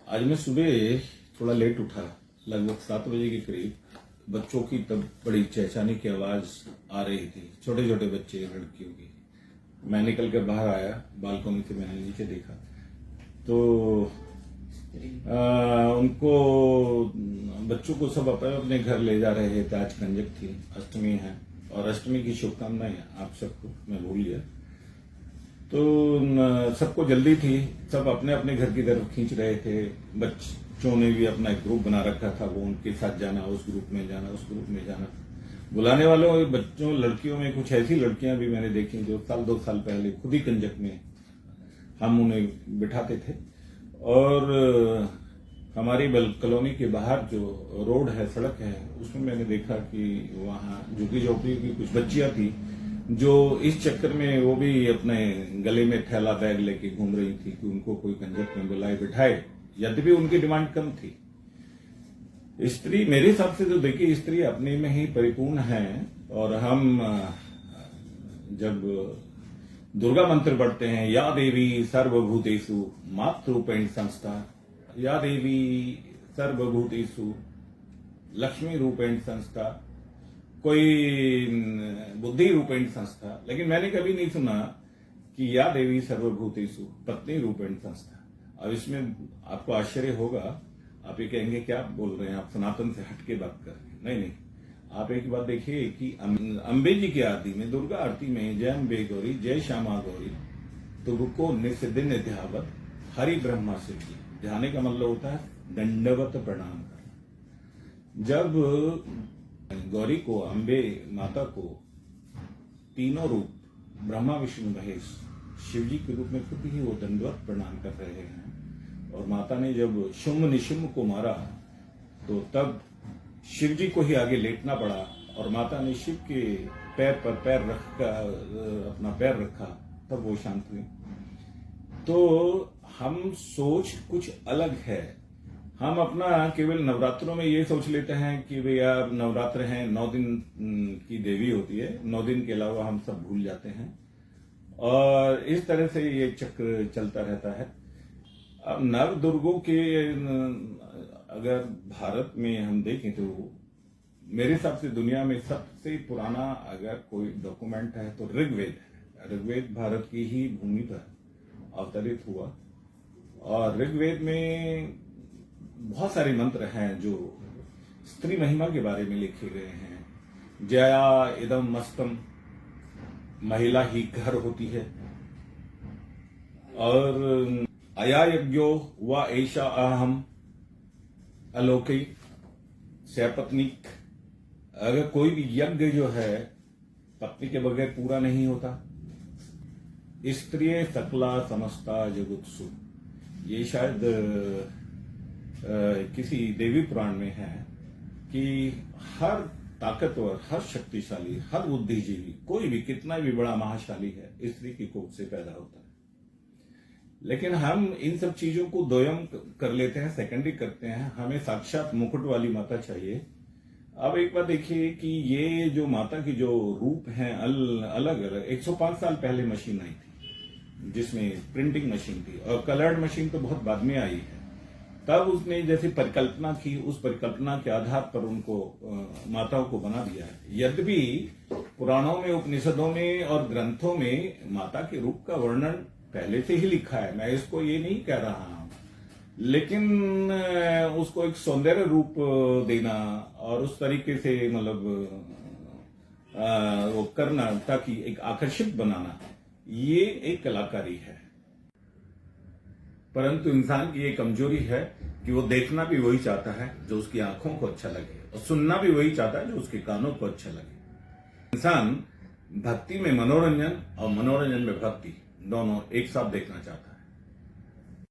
आज मैं सुबह थोड़ा लेट उठा, लगभग 7 बजे के करीब। बच्चों की तब बड़ी चहचहाने की आवाज आ रही थी, छोटे छोटे बच्चे, लड़कियों की। मैं निकल कर बाहर आया, बालकनी से मैंने नीचे देखा तो उनको, बच्चों को सब अपने अपने घर ले जा रहे थे। आज कंजक थी, अष्टमी है, और अष्टमी की शुभकामनाएं आप सबको, मैं भूल गया। तो सबको जल्दी थी, सब अपने अपने घर की तरफ खींच रहे थे। बच्चों ने भी अपना एक ग्रुप बना रखा था, वो उनके साथ जाना, उस ग्रुप में जाना, उस ग्रुप में जाना। बुलाने वालों बच्चों, लड़कियों में कुछ ऐसी लड़कियां भी मैंने देखी जो 2 साल पहले खुद ही कंजक में हम उन्हें बिठाते थे। और हमारी कॉलोनी के बाहर जो रोड है, सड़क है, उसमें मैंने देखा कि वहां झुग्गी झोपड़ी की कुछ बच्चियां थी जो इस चक्कर में वो भी अपने गले में थैला बैग लेके घूम रही थी कि उनको कोई कंजक में बुलाए बिठाए, यद्यपि उनकी डिमांड कम थी। स्त्री, मेरे हिसाब से तो देखिए, स्त्री अपने में ही परिपूर्ण है। और हम जब दुर्गा मंत्र पढ़ते हैं, या देवी सर्वभूतेषु मातृरूपेण संस्था, या देवी सर्वभूतेषु लक्ष्मी रूपेण संस्था, कोई बुद्धि रूपेण संस्था, लेकिन मैंने कभी नहीं सुना कि या देवी सर्वभूतेषु पत्नी रूपेण संस्था। अब इसमें आपको आश्चर्य होगा, आप ये कहेंगे क्या बोल रहे हैं, आप सनातन से हटके बात कर रहे हैं। नहीं नहीं, आप एक बात देखिए कि अम्बे जी की आरती में, दुर्गा आरती में, जय अम्बे गौरी, जय श्यामा गौरी, तुमको निस्दिन ध्यावत हरि ब्रह्मा से की। ध्याने का मतलब होता है दंडवत प्रणाम करना। जब गौरी को, अम्बे माता को, तीनों रूप ब्रह्मा विष्णु महेश शिव जी के रूप में खुद ही वो दंडवत प्रणाम कर रहे हैं। और माता ने जब शुम्भ निशुम्भ को मारा तो तब शिव जी को ही आगे लेटना पड़ा, और माता ने शिव के पैर पर पैर अपना पैर रखा, तब वो शांत हुई। तो हम सोच कुछ अलग है। हम अपना केवल नवरात्रों में ये सोच लेते हैं कि भाई यार नवरात्र हैं, 9 दिन की देवी होती है, 9 दिन के अलावा हम सब भूल जाते हैं, और इस तरह से ये चक्र चलता रहता है। अब नव दुर्गों के अगर भारत में हम देखें तो मेरे हिसाब से दुनिया में सबसे पुराना अगर कोई डॉक्यूमेंट है तो ऋग्वेद है। ऋग्वेद भारत की ही भूमि पर अवतरित हुआ, और ऋग्वेद में बहुत सारे मंत्र हैं जो स्त्री महिमा के बारे में लिखे गए हैं। जया इदम मस्तम, महिला ही घर होती है। और अया यज्ञो व ऐशा अहम अलौकिक सपत्निक। अगर कोई भी यज्ञ जो है पत्नी के बगैर पूरा नहीं होता। स्त्रिय सकला समस्ता जगुत्सु, ये शायद किसी देवी पुराण में है कि हर ताकतवर, हर शक्तिशाली, हर बुद्धिजीवी, कोई भी कितना भी बड़ा महाशाली है, स्त्री की कोख से पैदा होता है। लेकिन हम इन सब चीजों को दोयम कर लेते हैं, सेकेंडरी करते हैं। हमें साक्षात मुकुट वाली माता चाहिए। अब एक बात देखिए कि ये जो माता की जो रूप हैं अलग अलग, 105 साल पहले मशीन आई थी जिसमें प्रिंटिंग मशीन थी, और कलर्ड मशीन तो बहुत बाद में आई है। तब उसने जैसे परिकल्पना की, उस परिकल्पना के आधार पर उनको माताओं को बना दिया है। यद्यपि पुराणों में, उपनिषदों में और ग्रंथों में माता के रूप का वर्णन पहले से ही लिखा है, मैं इसको ये नहीं कह रहा हूं, लेकिन उसको एक सौंदर्य रूप देना और उस तरीके से मतलब वो करना ताकि एक आकर्षित बनाना, ये एक कलाकारी है। परंतु इंसान की ये कमजोरी है कि वो देखना भी वही चाहता है जो उसकी आंखों को अच्छा लगे, और सुनना भी वही चाहता है जो उसके कानों को अच्छा लगे। इंसान भक्ति में मनोरंजन और मनोरंजन में भक्ति दोनों एक साथ देखना चाहता है।